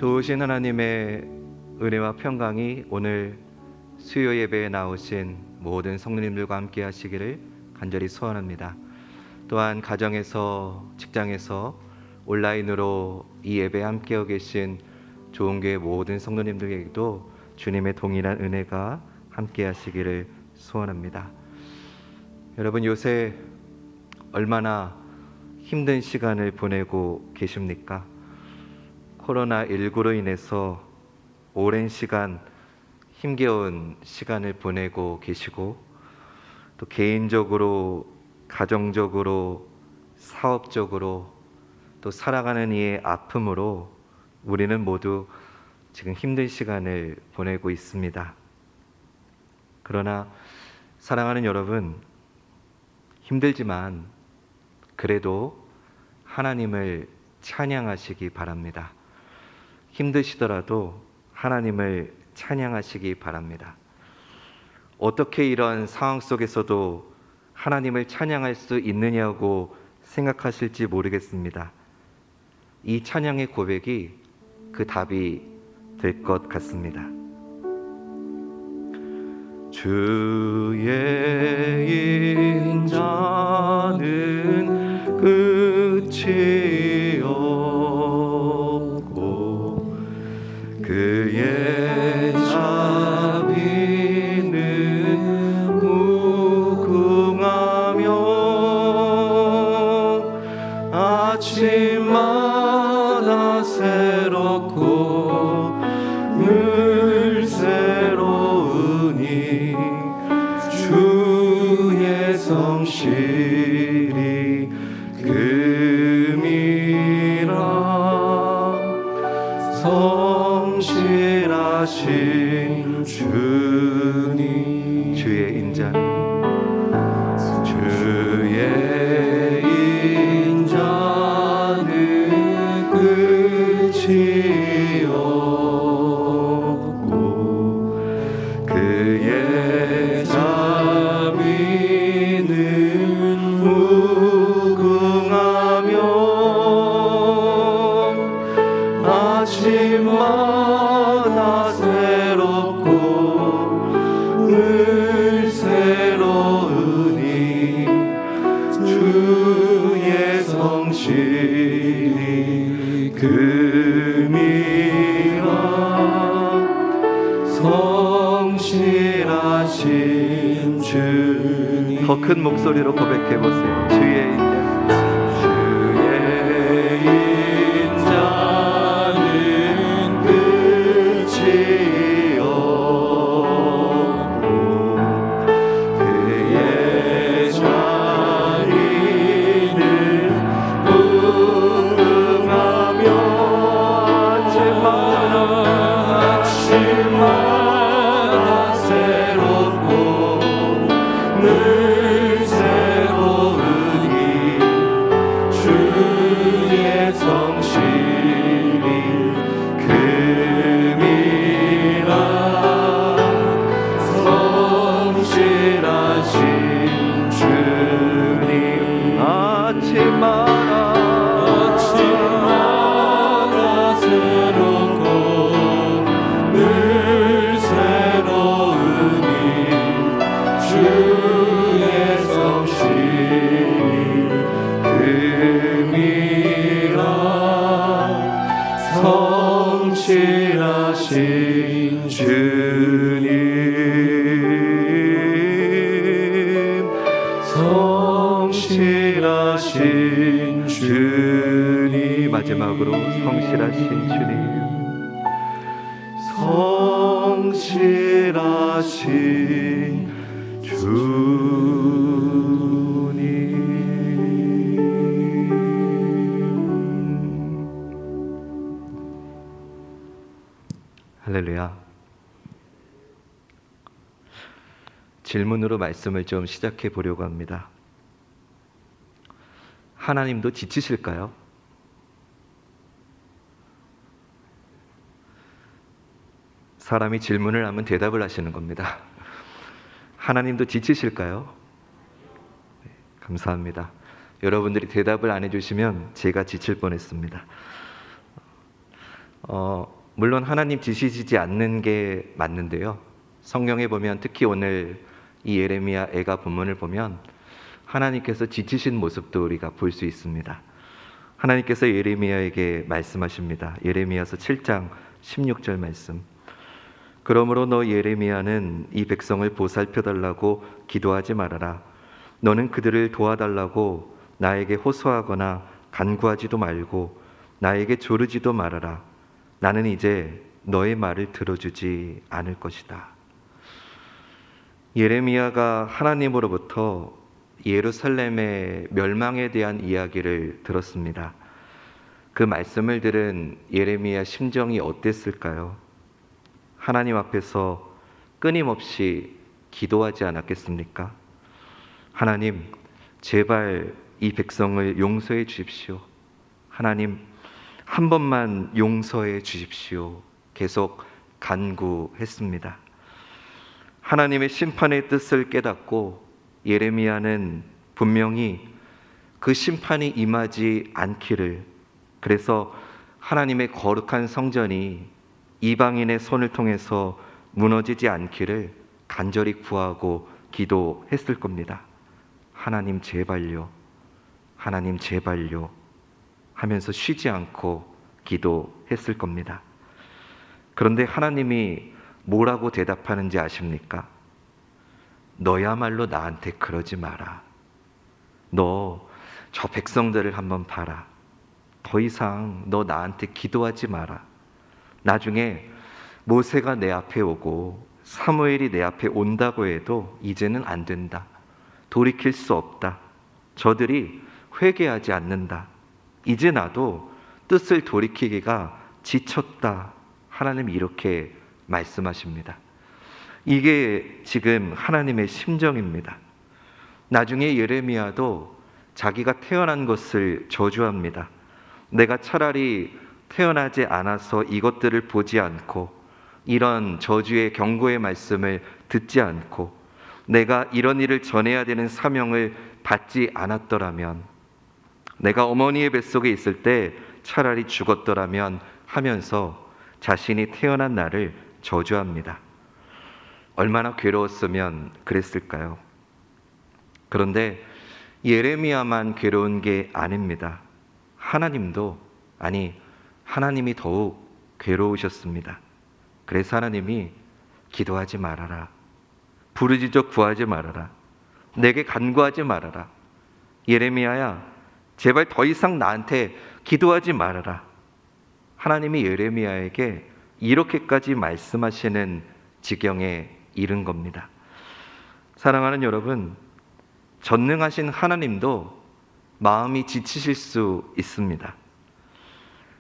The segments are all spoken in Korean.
좋으신 하나님의 은혜와 평강이 오늘 수요 예배에 나오신 모든 성도님들과 함께 하시기를 간절히 소원합니다. 또한 가정에서, 직장에서, 온라인으로 이 예배에 함께하고 계신 좋은교회 모든 성도님들에게도 주님의 동일한 은혜가 함께 하시기를 소원합니다. 여러분, 요새 얼마나 힘든 시간을 보내고 계십니까? 코로나19로 인해서 오랜 시간 힘겨운 시간을 보내고 계시고, 또 개인적으로, 가정적으로, 사업적으로, 또 살아가는 이의 아픔으로 우리는 모두 지금 힘든 시간을 보내고 있습니다. 그러나 사랑하는 여러분, 힘들지만 그래도 하나님을 찬양하시기 바랍니다. 힘드시더라도 하나님을 찬양하시기 바랍니다. 어떻게 이런 상황 속에서도 하나님을 찬양할 수 있느냐고 생각하실지 모르겠습니다. 이 찬양의 고백이 그 답이 될 것 같습니다. 주의 인자는 끝이 없고 그의 자비는 무궁하며 아침마다 새롭고 늘 새로우니 주의 성실이 금이라. 성실하신 주님, 주의 인자는 끝이 없고 그의 자비는 무궁하며 아침마다 새롭고 늘 새로우니 주의 성실이 금이라. 성실하신 주님, 더 큰 목소리로 고백해 보세요. 주의 인자, 주의 인자는 끝이 없고 그의 자비는 무궁하며 아침마다 새롭고 늘 새로우니 주의 성실이 금이라. 성실하신 주님, 아침마다 새롭고 늘 새로우니 주의 성실이 금이라. 성실하신 주님, 성실하신 주님. 마지막으로 성실하신 주님, 성실하신 주님. 할렐루야. 질문으로 말씀을 좀 시작해 보려고 합니다. 하나님도 지치실까요? 사람이 질문을 하면 대답을 하시는 겁니다. 하나님도 지치실까요? 네, 감사합니다. 여러분들이 대답을 안 해주시면 제가 지칠 뻔했습니다. 물론 하나님 지시지 않는 게 맞는데요. 성경에 보면 특히 오늘 이 예레미야 애가 본문을 보면 하나님께서 지치신 모습도 우리가 볼 수 있습니다. 하나님께서 예레미야에게 말씀하십니다. 예레미야서 7장 16절 말씀. 그러므로 너 예레미야는 이 백성을 보살펴달라고 기도하지 말아라. 너는 그들을 도와달라고 나에게 호소하거나 간구하지도 말고 나에게 조르지도 말아라. 나는 이제 너의 말을 들어주지 않을 것이다. 예레미야가 하나님으로부터 예루살렘의 멸망에 대한 이야기를 들었습니다. 그 말씀을 들은 예레미야 심정이 어땠을까요? 하나님 앞에서 끊임없이 기도하지 않았겠습니까? 하나님, 제발 이 백성을 용서해 주십시오. 하나님, 한 번만 용서해 주십시오. 계속 간구했습니다. 하나님의 심판의 뜻을 깨닫고 예레미야는 분명히 그 심판이 임하지 않기를, 그래서 하나님의 거룩한 성전이 이방인의 손을 통해서 무너지지 않기를 간절히 구하고 기도했을 겁니다. 하나님 제발요, 하나님 제발요 하면서 쉬지 않고 기도했을 겁니다. 그런데 하나님이 뭐라고 대답하는지 아십니까? 너야말로 나한테 그러지 마라. 너 저 백성들을 한번 봐라. 더 이상 너 나한테 기도하지 마라. 나중에 모세가 내 앞에 오고 사무엘이 내 앞에 온다고 해도 이제는 안 된다. 돌이킬 수 없다. 저들이 회개하지 않는다. 이제 나도 뜻을 돌이키기가 지쳤다. 하나님이 이렇게 말씀하십니다. 이게 지금 하나님의 심정입니다. 나중에 예레미야도 자기가 태어난 것을 저주합니다. 내가 차라리 태어나지 않아서 이것들을 보지 않고 이런 저주의 경고의 말씀을 듣지 않고 내가 이런 일을 전해야 되는 사명을 받지 않았더라면, 내가 어머니의 뱃속에 있을 때 차라리 죽었더라면 하면서 자신이 태어난 날을 저주합니다. 얼마나 괴로웠으면 그랬을까요? 그런데 예레미야만 괴로운 게 아닙니다. 하나님도, 아니 하나님이 더욱 괴로우셨습니다. 그래서 하나님이 기도하지 말아라. 부르짖어 구하지 말아라. 내게 간구하지 말아라. 예레미야야, 제발 더 이상 나한테 기도하지 말아라. 하나님이 예레미야에게 이렇게까지 말씀하시는 지경에 이른 겁니다. 사랑하는 여러분, 전능하신 하나님도 마음이 지치실 수 있습니다.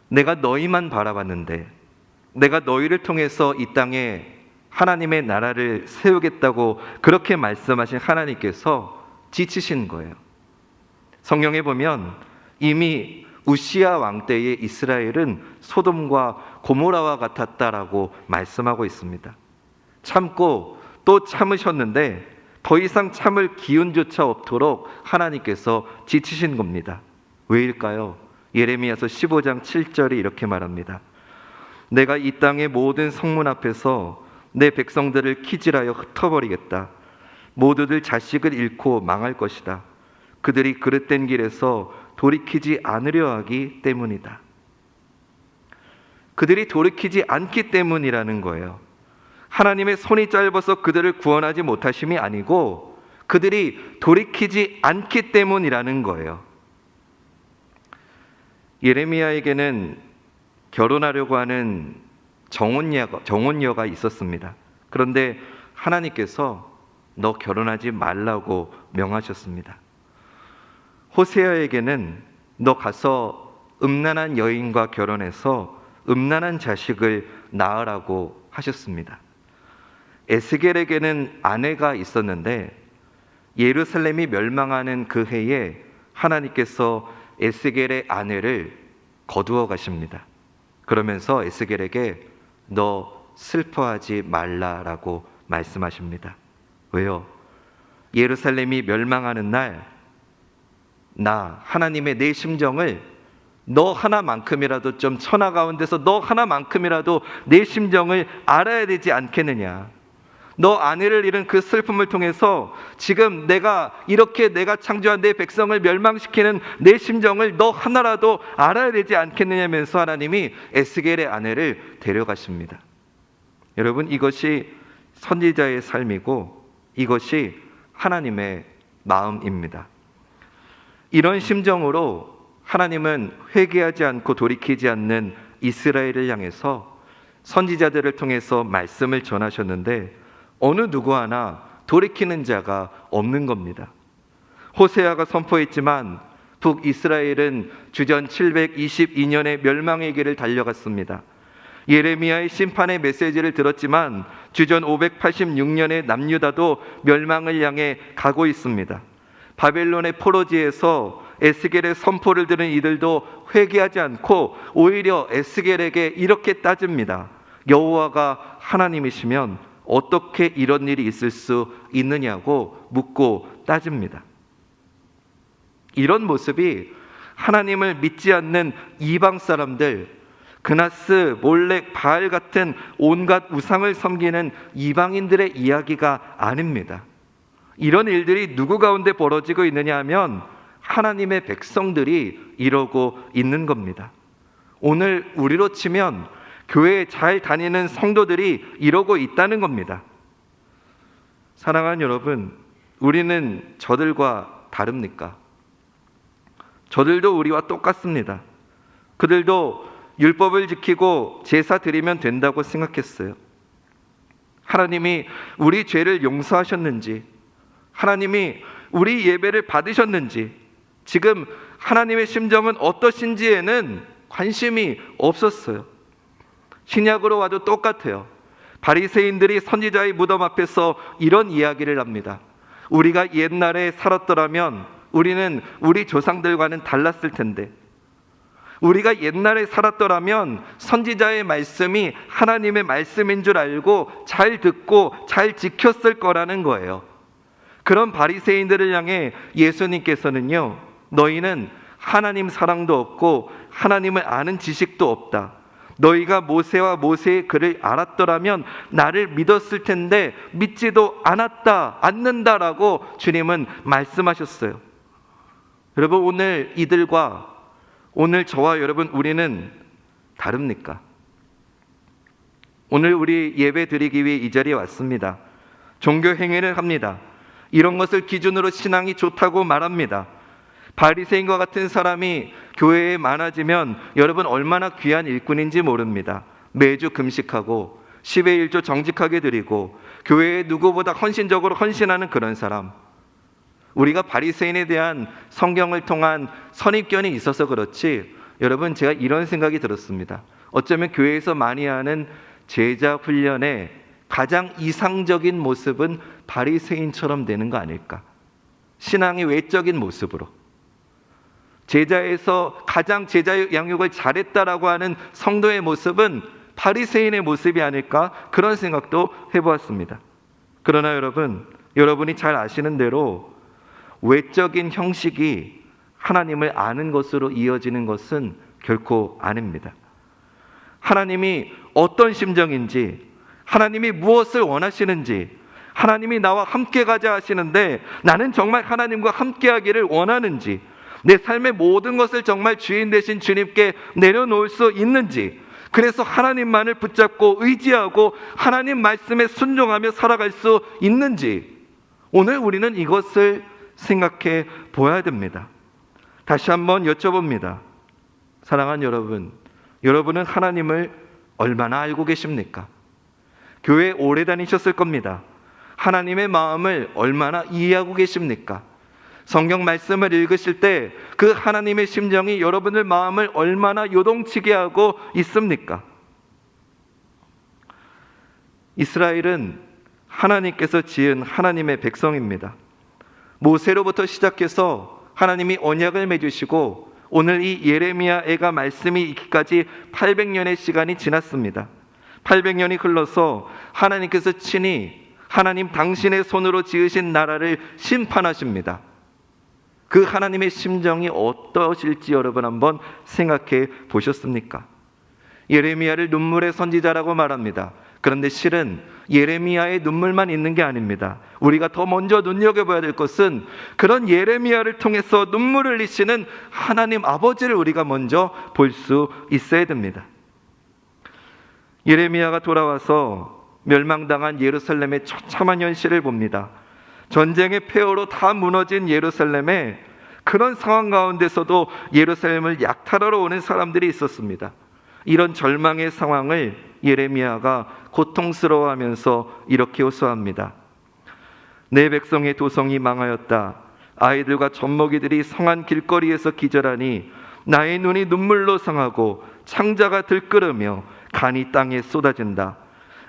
내가 너희만 바라봤는데, 내가 너희를 통해서 이 땅에 하나님의 나라를 세우겠다고 그렇게 말씀하신 하나님께서 지치신 거예요. 성경에 보면 이미 우시야 왕 때의 이스라엘은 소돔과 고모라와 같았다라고 말씀하고 있습니다. 참고 또 참으셨는데 더 이상 참을 기운조차 없도록 하나님께서 지치신 겁니다. 왜일까요? 예레미야서 15장 7절이 이렇게 말합니다. 내가 이 땅의 모든 성문 앞에서 내 백성들을 키질하여 흩어버리겠다. 모두들 자식을 잃고 망할 것이다. 그들이 그릇된 길에서 돌이키지 않으려 하기 때문이다. 그들이 돌이키지 않기 때문이라는 거예요. 하나님의 손이 짧아서 그들을 구원하지 못하심이 아니고 그들이 돌이키지 않기 때문이라는 거예요. 예레미야에게는 결혼하려고 하는 정혼녀가 있었습니다. 그런데 하나님께서 너 결혼하지 말라고 명하셨습니다. 호세아에게는 너 가서 음란한 여인과 결혼해서 음란한 자식을 낳으라고 하셨습니다. 에스겔에게는 아내가 있었는데 예루살렘이 멸망하는 그 해에 하나님께서 에스겔의 아내를 거두어 가십니다. 그러면서 에스겔에게 너 슬퍼하지 말라라고 말씀하십니다. 왜요? 예루살렘이 멸망하는 날 나 하나님의 내 심정을 너 하나만큼이라도 좀 천하 가운데서 너 하나만큼이라도 내 심정을 알아야 되지 않겠느냐. 너 아내를 잃은 그 슬픔을 통해서 지금 내가 창조한 내 백성을 멸망시키는 내 심정을 너 하나라도 알아야 되지 않겠느냐면서 하나님이 에스겔의 아내를 데려가십니다. 여러분, 이것이 선지자의 삶이고 이것이 하나님의 마음입니다. 이런 심정으로 하나님은 회개하지 않고 돌이키지 않는 이스라엘을 향해서 선지자들을 통해서 말씀을 전하셨는데 어느 누구 하나 돌이키는 자가 없는 겁니다. 호세아가 선포했지만 북이스라엘은 주전 722년에 멸망의 길을 달려갔습니다. 예레미야의 심판의 메시지를 들었지만 주전 586년에 남유다도 멸망을 향해 가고 있습니다. 바벨론의 포로지에서 에스겔의 선포를 들은 이들도 회개하지 않고 오히려 에스겔에게 이렇게 따집니다. 여호와가 하나님이시면 어떻게 이런 일이 있을 수 있느냐고 묻고 따집니다. 이런 모습이 하나님을 믿지 않는 이방 사람들, 그나스, 몰렉, 바알 같은 온갖 우상을 섬기는 이방인들의 이야기가 아닙니다. 이런 일들이 누구 가운데 벌어지고 있느냐 하면 하나님의 백성들이 이러고 있는 겁니다. 오늘 우리로 치면 교회에 잘 다니는 성도들이 이러고 있다는 겁니다. 사랑하는 여러분, 우리는 저들과 다릅니까? 저들도 우리와 똑같습니다. 그들도 율법을 지키고 제사 드리면 된다고 생각했어요. 하나님이 우리 죄를 용서하셨는지, 하나님이 우리 예배를 받으셨는지, 지금 하나님의 심정은 어떠신지에는 관심이 없었어요. 신약으로 와도 똑같아요. 바리새인들이 선지자의 무덤 앞에서 이런 이야기를 합니다. 우리가 옛날에 살았더라면 우리는 우리 조상들과는 달랐을 텐데, 우리가 옛날에 살았더라면 선지자의 말씀이 하나님의 말씀인 줄 알고 잘 듣고 잘 지켰을 거라는 거예요. 그런 바리새인들을 향해 예수님께서는요, 너희는 하나님 사랑도 없고 하나님을 아는 지식도 없다. 너희가 모세와 모세의 글을 알았더라면 나를 믿었을 텐데 믿지도 않는다라고 주님은 말씀하셨어요. 여러분, 오늘 이들과 오늘 저와 여러분, 우리는 다릅니까? 오늘 우리 예배 드리기 위해 이 자리에 왔습니다. 종교 행위를 합니다. 이런 것을 기준으로 신앙이 좋다고 말합니다. 바리새인과 같은 사람이 교회에 많아지면 여러분 얼마나 귀한 일꾼인지 모릅니다. 매주 금식하고 10의 1조 정직하게 드리고 교회에 누구보다 헌신적으로 헌신하는 그런 사람. 우리가 바리새인에 대한 성경을 통한 선입견이 있어서 그렇지, 여러분, 제가 이런 생각이 들었습니다. 어쩌면 교회에서 많이 하는 제자 훈련의 가장 이상적인 모습은 바리새인처럼 되는 거 아닐까? 신앙의 외적인 모습으로. 제자에서 가장 제자 양육을 잘했다라고 하는 성도의 모습은 바리새인의 모습이 아닐까, 그런 생각도 해보았습니다. 그러나 여러분이 잘 아시는 대로 외적인 형식이 하나님을 아는 것으로 이어지는 것은 결코 아닙니다. 하나님이 어떤 심정인지, 하나님이 무엇을 원하시는지, 하나님이 나와 함께 가자 하시는데 나는 정말 하나님과 함께 하기를 원하는지, 내 삶의 모든 것을 정말 주인 되신 주님께 내려놓을 수 있는지, 그래서 하나님만을 붙잡고 의지하고 하나님 말씀에 순종하며 살아갈 수 있는지, 오늘 우리는 이것을 생각해 보아야 됩니다. 다시 한번 여쭤봅니다. 사랑하는 여러분, 여러분은 하나님을 얼마나 알고 계십니까? 교회 오래 다니셨을 겁니다. 하나님의 마음을 얼마나 이해하고 계십니까? 성경 말씀을 읽으실 때 그 하나님의 심정이 여러분의 마음을 얼마나 요동치게 하고 있습니까? 이스라엘은 하나님께서 지은 하나님의 백성입니다. 모세로부터 시작해서 하나님이 언약을 맺으시고 오늘 이 예레미야 애가 말씀이 있기까지 800년의 시간이 지났습니다. 800년이 흘러서 하나님께서 친히 하나님 당신의 손으로 지으신 나라를 심판하십니다. 그 하나님의 심정이 어떠실지 여러분 한번 생각해 보셨습니까? 예레미야를 눈물의 선지자라고 말합니다. 그런데 실은 예레미야의 눈물만 있는 게 아닙니다. 우리가 더 먼저 눈여겨봐야 될 것은 그런 예레미야를 통해서 눈물을 흘리시는 하나님 아버지를 우리가 먼저 볼 수 있어야 됩니다. 예레미야가 돌아와서 멸망당한 예루살렘의 처참한 현실을 봅니다. 전쟁의 폐허로 다 무너진 예루살렘에 그런 상황 가운데서도 예루살렘을 약탈하러 오는 사람들이 있었습니다. 이런 절망의 상황을 예레미야가 고통스러워하면서 이렇게 호소합니다. 내 백성의 도성이 망하였다. 아이들과 젖먹이들이 성한 길거리에서 기절하니 나의 눈이 눈물로 상하고 창자가 들끓으며 간이 땅에 쏟아진다.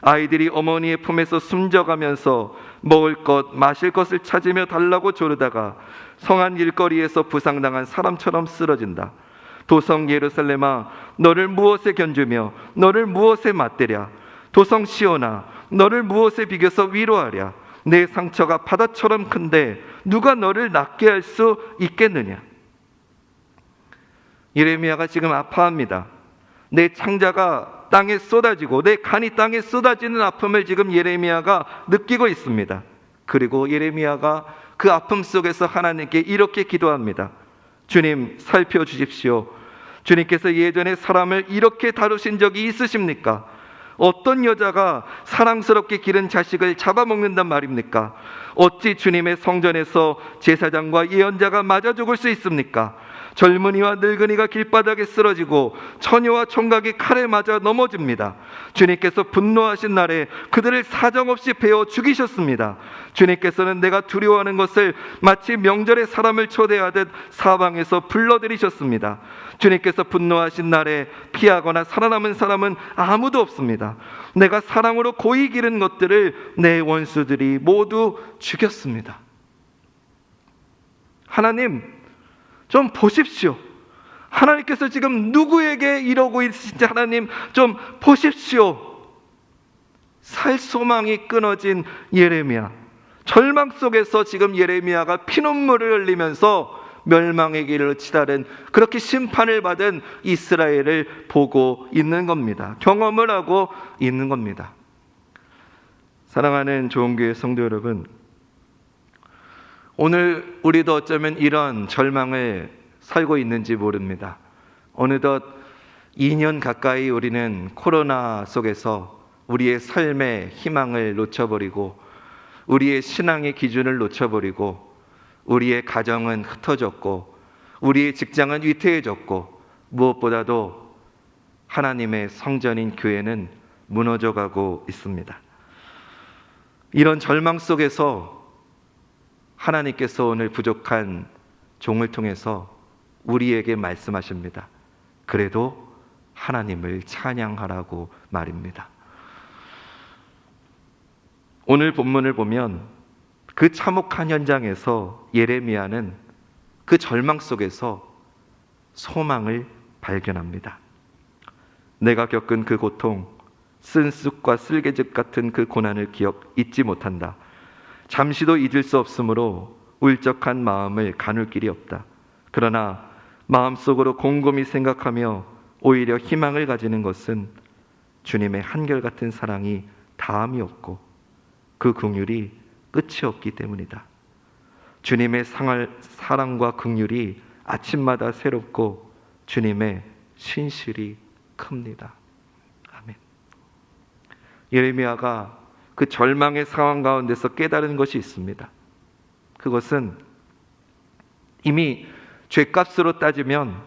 아이들이 어머니의 품에서 숨져가면서 먹을 것, 마실 것을 찾으며 달라고 조르다가 성한 길거리에서 부상당한 사람처럼 쓰러진다. 도성 예루살렘아, 너를 무엇에 견주며 너를 무엇에 맞대랴? 도성 시온아, 너를 무엇에 비겨서 위로하랴? 내 상처가 바다처럼 큰데 누가 너를 낫게 할 수 있겠느냐? 예레미야가 지금 아파합니다. 내 창자가 땅에 쏟아지고 내 간이 땅에 쏟아지는 아픔을 지금 예레미야가 느끼고 있습니다. 그리고 예레미야가 그 아픔 속에서 하나님께 이렇게 기도합니다. 주님, 살펴주십시오. 주님께서 예전에 사람을 이렇게 다루신 적이 있으십니까? 어떤 여자가 사랑스럽게 기른 자식을 잡아먹는단 말입니까? 어찌 주님의 성전에서 제사장과 예언자가 맞아 죽을 수 있습니까? 젊은이와 늙은이가 길바닥에 쓰러지고 처녀와 총각이 칼에 맞아 넘어집니다. 주님께서 분노하신 날에 그들을 사정없이 베어 죽이셨습니다. 주님께서는 내가 두려워하는 것을 마치 명절에 사람을 초대하듯 사방에서 불러들이셨습니다. 주님께서 분노하신 날에 피하거나 살아남은 사람은 아무도 없습니다. 내가 사랑으로 고이 기른 것들을 내 원수들이 모두 죽였습니다. 하나님, 좀 보십시오. 하나님께서 지금 누구에게 이러고 있으신지 하나님 좀 보십시오. 살 소망이 끊어진 예레미야, 절망 속에서 지금 예레미야가 피눈물을 흘리면서 멸망의 길을 치달은, 그렇게 심판을 받은 이스라엘을 보고 있는 겁니다. 경험을 하고 있는 겁니다. 사랑하는 좋은교회 성도 여러분, 오늘 우리도 어쩌면 이런 절망을 살고 있는지 모릅니다. 어느덧 2년 가까이 우리는 코로나 속에서 우리의 삶의 희망을 놓쳐버리고 우리의 신앙의 기준을 놓쳐버리고 우리의 가정은 흩어졌고 우리의 직장은 위태해졌고 무엇보다도 하나님의 성전인 교회는 무너져가고 있습니다. 이런 절망 속에서 하나님께서 오늘 부족한 종을 통해서 우리에게 말씀하십니다. 그래도 하나님을 찬양하라고 말입니다. 오늘 본문을 보면 그 참혹한 현장에서 예레미야는 그 절망 속에서 소망을 발견합니다. 내가 겪은 그 고통, 쓴쑥과 쓸개즙 같은 그 고난을 잊지 못한다. 잠시도 잊을 수 없으므로 울적한 마음을 가눌 길이 없다. 그러나 마음속으로 곰곰이 생각하며 오히려 희망을 가지는 것은 주님의 한결같은 사랑이 다함이 없고 그 긍휼이 끝이 없기 때문이다. 주님의 사랑과 긍휼이 아침마다 새롭고 주님의 신실이 큽니다. 아멘. 예레미야가 그 절망의 상황 가운데서 깨달은 것이 있습니다. 그것은 이미 죗값으로 따지면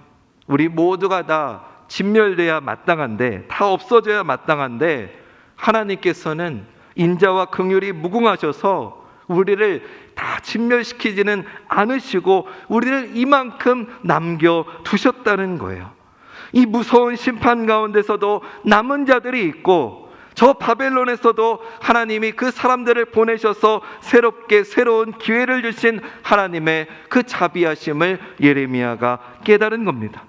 우리 모두가 다 진멸돼야 마땅한데, 다 없어져야 마땅한데 하나님께서는 인자와 긍휼이 무궁하셔서 우리를 다 진멸시키지는 않으시고 우리를 이만큼 남겨두셨다는 거예요. 이 무서운 심판 가운데서도 남은 자들이 있고 저 바벨론에서도 하나님이 그 사람들을 보내셔서 새롭게 새로운 기회를 주신 하나님의 그 자비하심을 예레미야가 깨달은 겁니다.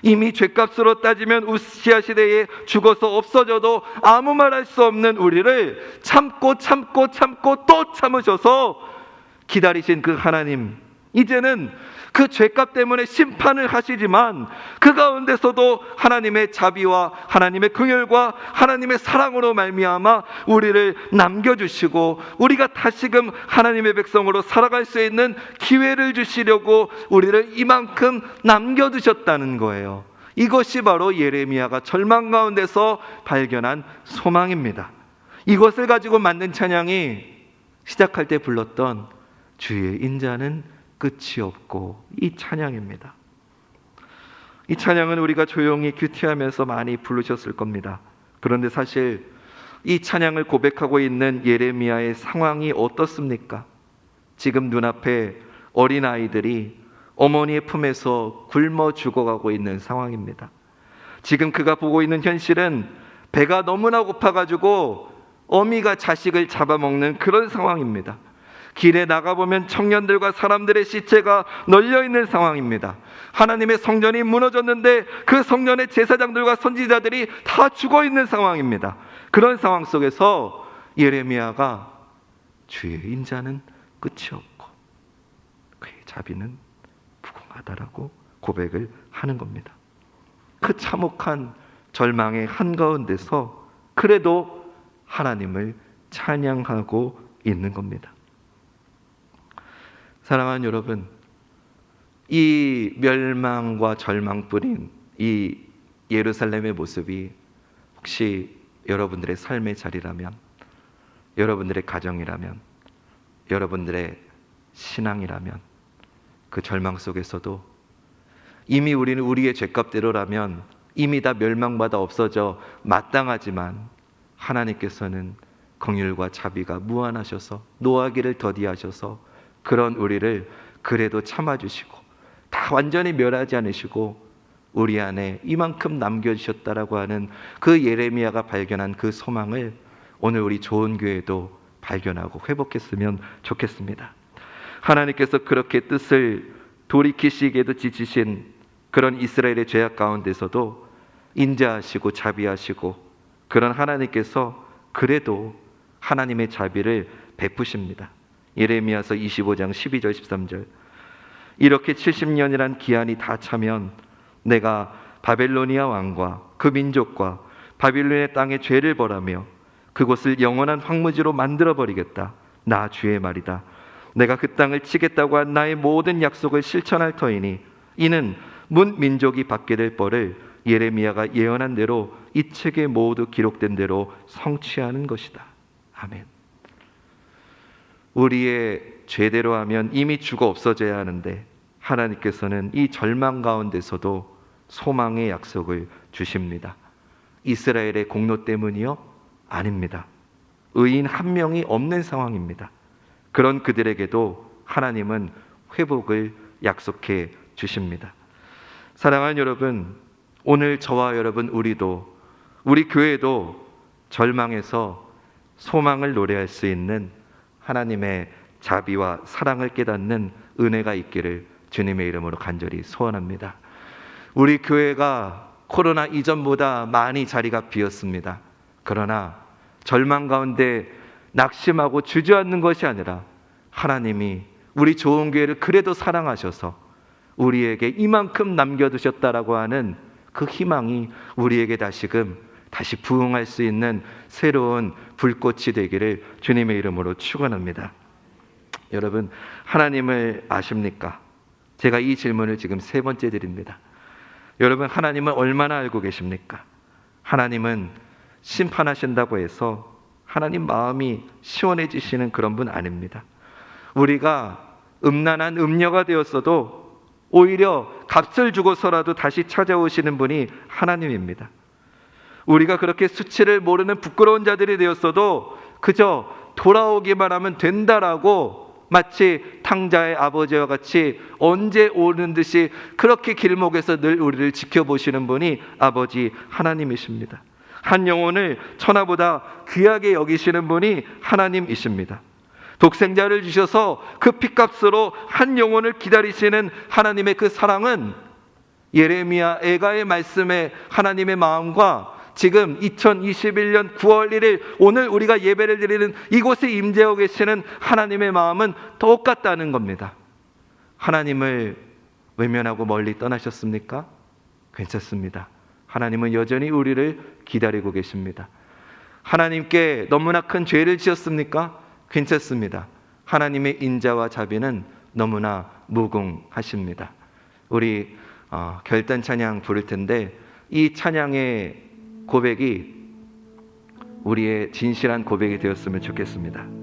이미 죗값으로 따지면 우시아 시대에 죽어서 없어져도 아무 말 할 수 없는 우리를 참고 또 참으셔서 기다리신 그 하나님, 이제는 그 죄값 때문에 심판을 하시지만 그 가운데서도 하나님의 자비와 하나님의 긍휼과 하나님의 사랑으로 말미암아 우리를 남겨주시고 우리가 다시금 하나님의 백성으로 살아갈 수 있는 기회를 주시려고 우리를 이만큼 남겨두셨다는 거예요. 이것이 바로 예레미야가 절망 가운데서 발견한 소망입니다. 이것을 가지고 만든 찬양이 시작할 때 불렀던 주의 인자는 끝이 없고, 이 찬양입니다. 이 찬양은 우리가 조용히 큐티하면서 많이 부르셨을 겁니다. 그런데 사실 이 찬양을 고백하고 있는 예레미야의 상황이 어떻습니까? 지금 눈앞에 어린아이들이 어머니의 품에서 굶어 죽어가고 있는 상황입니다. 지금 그가 보고 있는 현실은 배가 너무나 고파가지고 어미가 자식을 잡아먹는 그런 상황입니다. 길에 나가보면 청년들과 사람들의 시체가 널려있는 상황입니다. 하나님의 성전이 무너졌는데 그 성전의 제사장들과 선지자들이 다 죽어있는 상황입니다. 그런 상황 속에서 예레미야가 주의 인자는 끝이 없고 그의 자비는 무궁하다라고 고백을 하는 겁니다. 그 참혹한 절망의 한가운데서 그래도 하나님을 찬양하고 있는 겁니다. 사랑하는 여러분, 이 멸망과 절망 뿌린 이 예루살렘의 모습이 혹시 여러분들의 삶의 자리라면, 여러분들의 가정이라면, 여러분들의 신앙이라면, 그 절망 속에서도 이미 우리는 우리의 죄값대로라면 이미 다 멸망받아 없어져 마땅하지만 하나님께서는 긍휼과 자비가 무한하셔서 노하기를 더디하셔서 그런 우리를 그래도 참아주시고 다 완전히 멸하지 않으시고 우리 안에 이만큼 남겨주셨다라고 하는 그 예레미야가 발견한 그 소망을 오늘 우리 좋은 교회도 발견하고 회복했으면 좋겠습니다. 하나님께서 그렇게 뜻을 돌이키시기에도 지치신 그런 이스라엘의 죄악 가운데서도 인자하시고 자비하시고 그런 하나님께서 그래도 하나님의 자비를 베푸십니다. 예레미야서 25장 12절 13절 이렇게 70년이란 기한이 다 차면 내가 바벨로니아 왕과 그 민족과 바빌론의 땅에 죄를 벌하며 그곳을 영원한 황무지로 만들어버리겠다. 나 주의 말이다. 내가 그 땅을 치겠다고 한 나의 모든 약속을 실천할 터이니 이는 문 민족이 받게 될 벌을 예레미야가 예언한 대로 이 책에 모두 기록된 대로 성취하는 것이다. 아멘. 우리의 죄대로 하면 이미 죽어 없어져야 하는데 하나님께서는 이 절망 가운데서도 소망의 약속을 주십니다. 이스라엘의 공로 때문이요? 아닙니다. 의인 한 명이 없는 상황입니다. 그런 그들에게도 하나님은 회복을 약속해 주십니다. 사랑하는 여러분, 오늘 저와 여러분 우리 교회도 절망에서 소망을 노래할 수 있는 하나님의 자비와 사랑을 깨닫는 은혜가 있기를 주님의 이름으로 간절히 소원합니다. 우리 교회가 코로나 이전보다 많이 자리가 비었습니다. 그러나 절망 가운데 낙심하고 주저앉는 것이 아니라 하나님이 우리 좋은 교회를 그래도 사랑하셔서 우리에게 이만큼 남겨두셨다라고 하는 그 희망이 우리에게 다시 부흥할 수 있는 새로운 불꽃이 되기를 주님의 이름으로 축원합니다. 여러분, 하나님을 아십니까? 제가 이 질문을 지금 3번째 드립니다. 여러분, 하나님을 얼마나 알고 계십니까? 하나님은 심판하신다고 해서 하나님 마음이 시원해지시는 그런 분 아닙니다. 우리가 음란한 음녀가 되었어도 오히려 값을 주고서라도 다시 찾아오시는 분이 하나님입니다. 우리가 그렇게 수치를 모르는 부끄러운 자들이 되었어도 그저 돌아오기만 하면 된다라고 마치 탕자의 아버지와 같이 언제 오는 듯이 그렇게 길목에서 늘 우리를 지켜보시는 분이 아버지 하나님이십니다. 한 영혼을 천하보다 귀하게 여기시는 분이 하나님이십니다. 독생자를 주셔서 그 핏값으로 한 영혼을 기다리시는 하나님의 그 사랑은 예레미야 애가의 말씀에 하나님의 마음과 지금 2021년 9월 1일 오늘 우리가 예배를 드리는 이곳에 임재하고 계시는 하나님의 마음은 똑같다는 겁니다. 하나님을 외면하고 멀리 떠나셨습니까? 괜찮습니다. 하나님은 여전히 우리를 기다리고 계십니다. 하나님께 너무나 큰 죄를 지었습니까? 괜찮습니다. 하나님의 인자와 자비는 너무나 무궁하십니다. 우리 결단 찬양 부를 텐데 이 찬양의 고백이 우리의 진실한 고백이 되었으면 좋겠습니다.